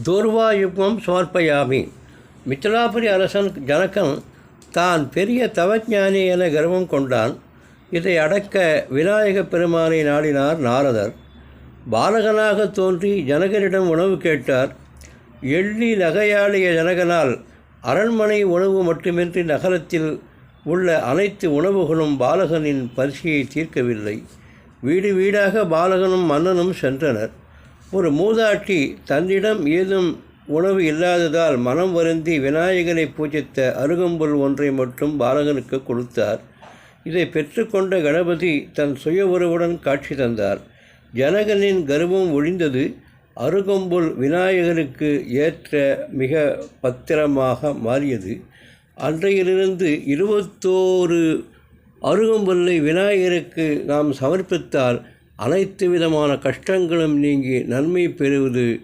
தூர்வாயுக்மம் சமர்ப்பயாமி. மித்திலாபுரி அரசன் ஜனகன் தான் பெரிய தவஞானி என கர்வம் கொண்டான். இதை அடக்க விநாயகப் பெருமானை நாடினார் நாரதர். பாலகனாக தோன்றி ஜனகரிடம் உணவு கேட்டார். எள்ளி நகையாளிய ஜனகனால் அரண்மனை உணவு மட்டுமின்றி நகரத்தில் உள்ள அனைத்து உணவுகளும் பாலகனின் பரிசையை தீர்க்கவில்லை. வீடு வீடாக பாலகனும் மன்னனும் சென்றனர். ஒரு மூதாட்டி தன்னிடம் ஏதும் உணவு இல்லாததால் மனம் வருந்தி விநாயகரை பூஜித்த அருகம்புல் ஒன்றை மட்டும் பாலகனுக்கு கொடுத்தார். இதை பெற்றுக்கொண்ட கணபதி தன் சுய உருவுடன் காட்சி தந்தார். ஜனகனின் கர்வம் ஒழிந்தது. அருகம்புல் விநாயகருக்கு ஏற்ற மிக பத்திரமாக மாறியது. அன்றையிலிருந்து 21 அருகம்புல்லை விநாயகருக்கு நாம் சமர்ப்பித்தால் அனைத்து விதமான கஷ்டங்களும் நீங்கி நன்மை பெறுவது